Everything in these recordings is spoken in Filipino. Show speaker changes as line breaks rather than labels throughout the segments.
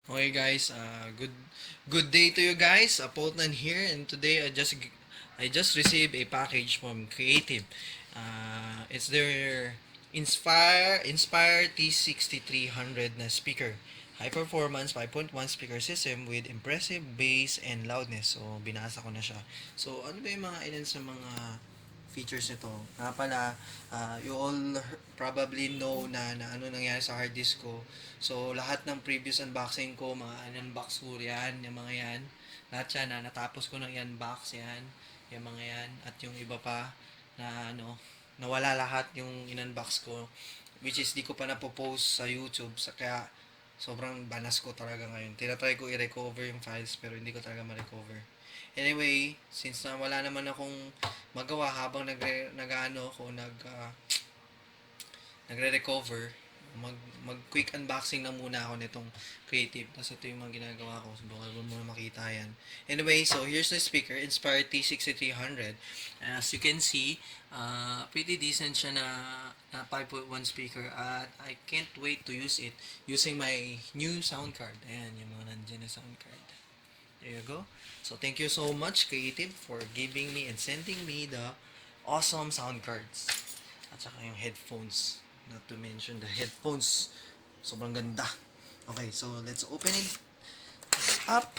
Okay guys, good day to you guys. Poltnan here, and today I just received a package from Creative. It's their Inspire T6300 na speaker. High performance 5.1 speaker system with impressive bass and loudness. So binasa ko na siya. So ano ba yung mga ilan sa mga features nito? Nga pala, you all probably know na ano nangyari sa hard disk ko. So, lahat ng previous unboxing ko, mga unbox ko yan, yung mga yan. Lahat yan, natapos ko ng i-unbox yan, yung mga yan. At yung iba pa, na ano, nawala lahat yung in-unbox ko. Which is, di ko pa napopost sa YouTube. Kaya, sobrang banas ko talaga ngayon. Tinatry ko i-recover yung files, pero hindi ko talaga ma-recover. Anyway, since na wala naman akong magawa habang nag-ano ako, nagre-recover, mag quick unboxing na muna ako nitong Creative. Tapos ito yung mga ginagawa ko. So, baka mo muna makita yan. Anyway, so here's the speaker, Inspire T6300. As you can see, pretty decent siya na 5.1 speaker, at I can't wait to use it using my new sound card. Ayan, yung mga nandiyan na sound card. There you go. So thank you so much, Creative, for giving me and sending me the awesome sound cards. At saka yung headphones. Not to mention the headphones. Sobrang ganda. Okay, so let's open it up.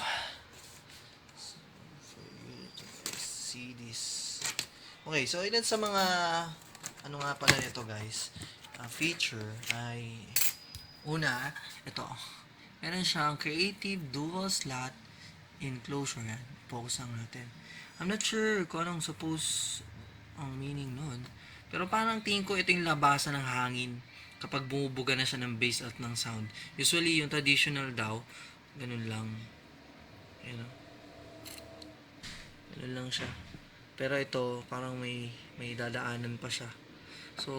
So, for you to see this. Okay, so ilan sa mga ano nga pala nito guys, feature ay una, ito. Meron siyang creative dual slot enclosure yan. Focus lang natin. I'm not sure kung anong suppose ang meaning nun. Pero parang tingin ko ito yung labasan ng hangin kapag bumubuga na siya ng bass at ng sound. Usually, yung traditional daw, ganun lang. You know? Ganun lang siya. Pero ito, parang may dadaanan pa siya. So,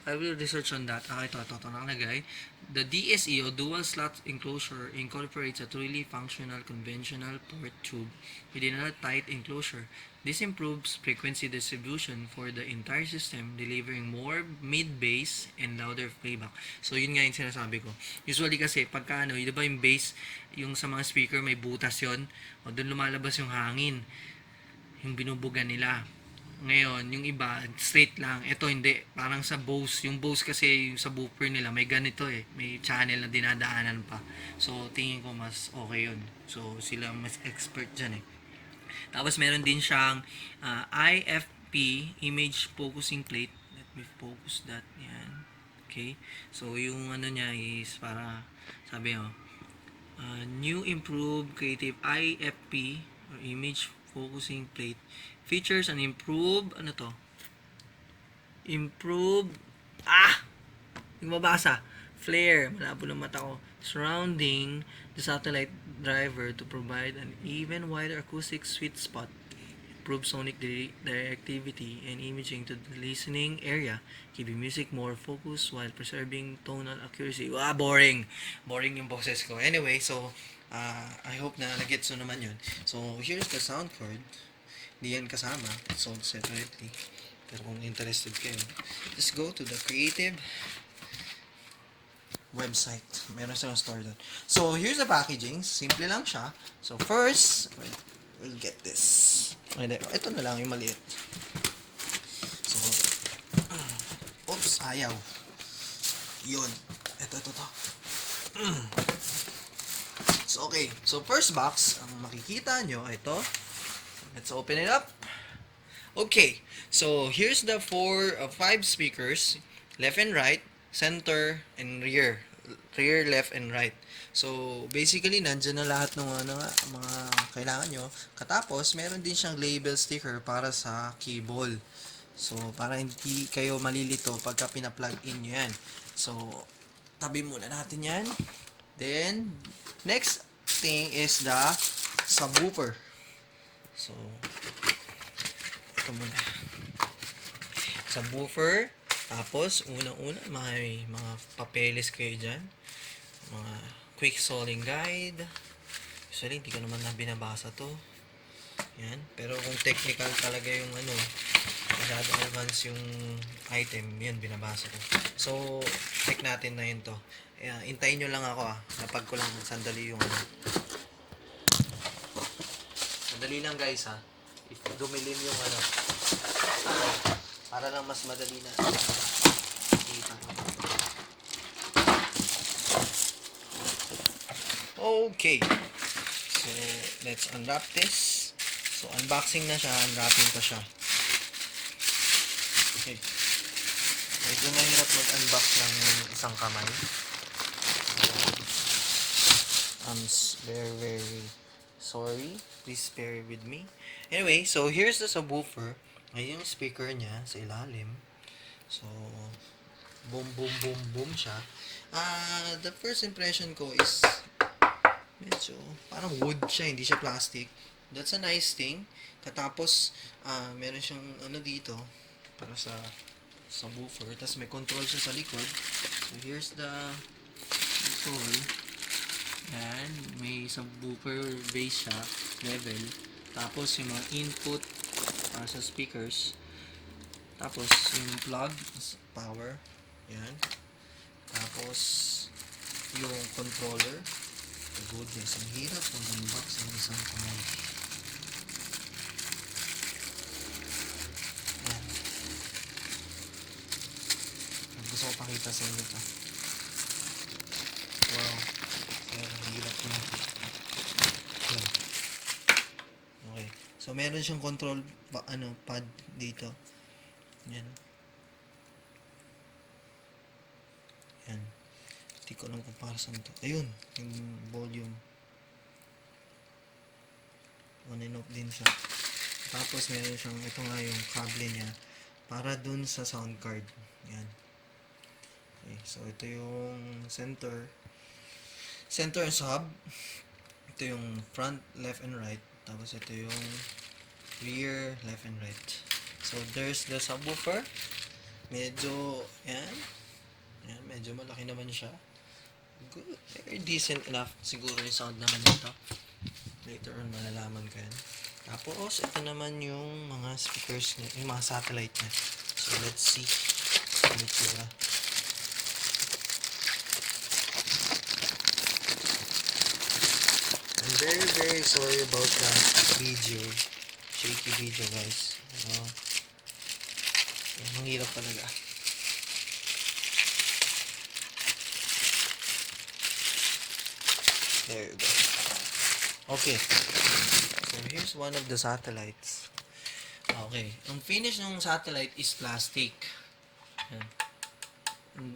I will research on that. Ito nakalagay. The DSE o dual slot enclosure incorporates a truly functional conventional port tube within a tight enclosure. This improves frequency distribution for the entire system, delivering more mid-bass and louder playback. So, yun nga yung sinasabi ko. Usually kasi, pagka di ba yung bass, yung sa mga speaker may butas yon, o doon lumalabas yung hangin, yung binubuga nila. Ngayon, yung iba, straight lang. Ito hindi. Parang sa Bose. Yung Bose kasi, yung sa booper nila, may ganito eh. May channel na dinadaanan pa. So, tingin ko mas okay yun. So, sila mas expert dyan eh. Tapos, meron din siyang IFP, Image Focusing Plate. Let me focus that. Yan. Okay. So, yung ano niya is para, sabi new improved creative IFP or Image Focusing Plate features an improved improved yung mabasa flare, malabo ng mata ko, surrounding the satellite driver to provide an even wider acoustic sweet spot, improve sonic directivity and imaging to the listening area, keeping music more focused while preserving tonal accuracy. Boring yung boses ko. Anyway, so I hope na nagets mo naman yun. So here's the sound card. Hindi yan kasama, sold separately. Pero kung interested kayo, just go to the Creative website. Meron silang store doon. So, here's the packaging. Simple lang siya. So, first, we'll get this. Ito na lang yung maliit. So, oops, ayaw. Yun. Ito. So, okay. So, first box, ang makikita nyo, ito. Let's open it up. Okay, so here's the 5 speakers, left and right, center, and rear. Rear, left, and right. So, basically, nandyan na lahat ng mga kailangan nyo. Katapos, meron din siyang label sticker para sa cable. So, para hindi kayo malilito pagka pina-plug in nyo yan. So, tabi muna natin yan. Then, next thing is the subwoofer. So, ito muna. Subwoofer. Tapos, unang-una, may mga papeles kayo dyan. Mga quick solving guide. Usually, hindi ko naman na binabasa to. Yan. Pero kung technical talaga yung masyadong advanced yung item, yan, binabasa ko. So, check natin na yun to. Intayin nyo lang ako Napag ko lang sandali yung Sandali lang guys If dumilim yung para lang mas madali na kita. Okay. So, let's unwrap this. So, unboxing na siya. Unwrapping pa siya. Okay. Medyo mahirap mag-unbox ng isang kamay. I'm very, very sorry. Please bear with me. Anyway, so here's the subwoofer. Ayun yung speaker niya sa ilalim. So, boom, boom, boom, boom siya. The first impression ko is medyo parang wood siya, hindi siya plastic. That's a nice thing. Katapos, meron siyang dito para sa subwoofer. Tapos may control siya sa likod. So, here's the control. Yan. May subwoofer base siya, level. Tapos, yung mga input para sa speakers. Tapos, yung plug, power. Yan. Tapos, yung controller. Goodness, ang hirap mag-unbox ng isang kamay. Yan. Gusto ko pakita sa inyo ito. Wow. Ang hirap na. Yan. Okay. So, meron siyang control pad dito. Yan. Yan. Hindi ko alam kung para saan to. Ayun, yung volume. On and off din siya. Tapos meron siyang, ito nga yung cable niya para dun sa sound card. Yan. Okay, so ito yung center and sub. Ito yung front, left, and right. Tapos ito yung rear, left, and right. So there's the subwoofer. Medyo, yan. Yan, medyo malaki naman siya. Good. Very decent enough. Siguro yung sound naman nito. Later on, malalaman ko yan. Tapos, ito naman yung mga speakers niya, yung mga satellite niya. So, let's see. Ano itsura. I'm very, very sorry about that video. Shaky video, guys. Ang hirap talaga. There you go. Okay. So, here's one of the satellites. Okay. Ang finish ng satellite is plastic. Yan.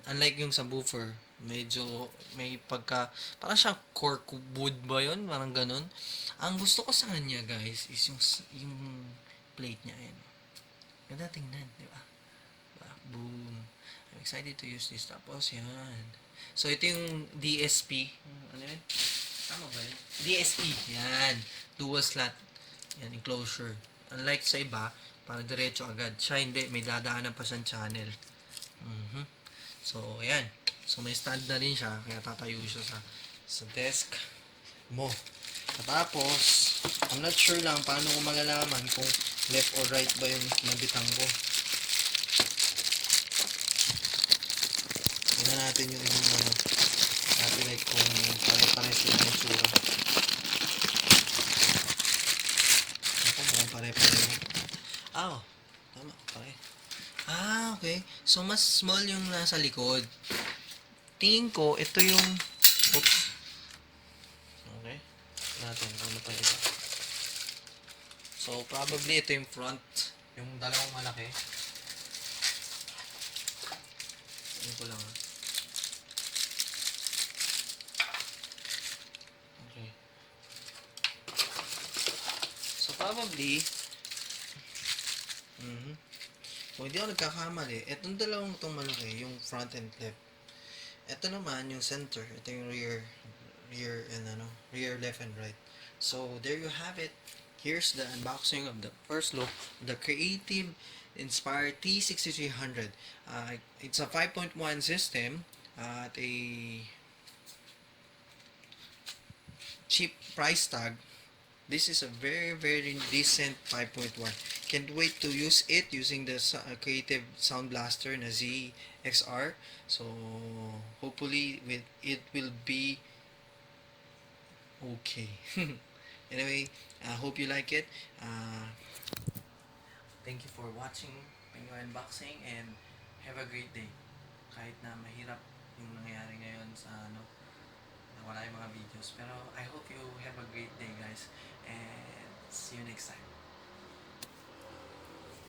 Unlike yung subwoofer, medyo may pagka, parang siyang cork wood ba yun? Parang ganun. Ang gusto ko sa kanya, guys, is yung plate niya. Yan. Ganda tingnan, di ba? Boom. I'm excited to use this. Tapos, yan. So, ito yung DSP. Ano yun? Tama ba yun? DSP. Yan. Dual slot. Yan, enclosure. Unlike sa iba, para diretso agad. Siya hindi. May dadaanan pa siyang channel. So, ayan. So, may stand na rin siya. Kaya tatayo siya sa desk mo. Tapos, I'm not sure lang paano ko malalaman kung left or right ba yung nabitang ko. Tingnan natin yung ibang satellite kung pare-pares yung tsura. Ako, mukhang pare-pares. Tama, pare. Okay. So, mas small yung nasa likod. Tingin ko, ito yung... Oops. Okay. Natin, ano pa iba. So, probably ito yung front. Yung dalawang malaki. Tingin ko lang Okay. So, probably... Kung hindi ako nagkakamali, etong dalawang itong malaki, yung front and left. Ito naman, yung center. Ito yung rear, left, and right. So, there you have it. Here's the unboxing of the first look, the Creative Inspire T6300. It's a 5.1 system at a cheap price tag. This is a very, very decent 5.1. can't wait to use it using the Creative Sound Blaster na ZXR. So hopefully with it will be okay. Anyway, I hope you like it. Thank you for watching Pinoy Unboxing and have a great day. Kahit na mahirap yung nangyayari ngayon sa nawala yung mga videos. Pero I hope you have a great day, guys, and see you next time.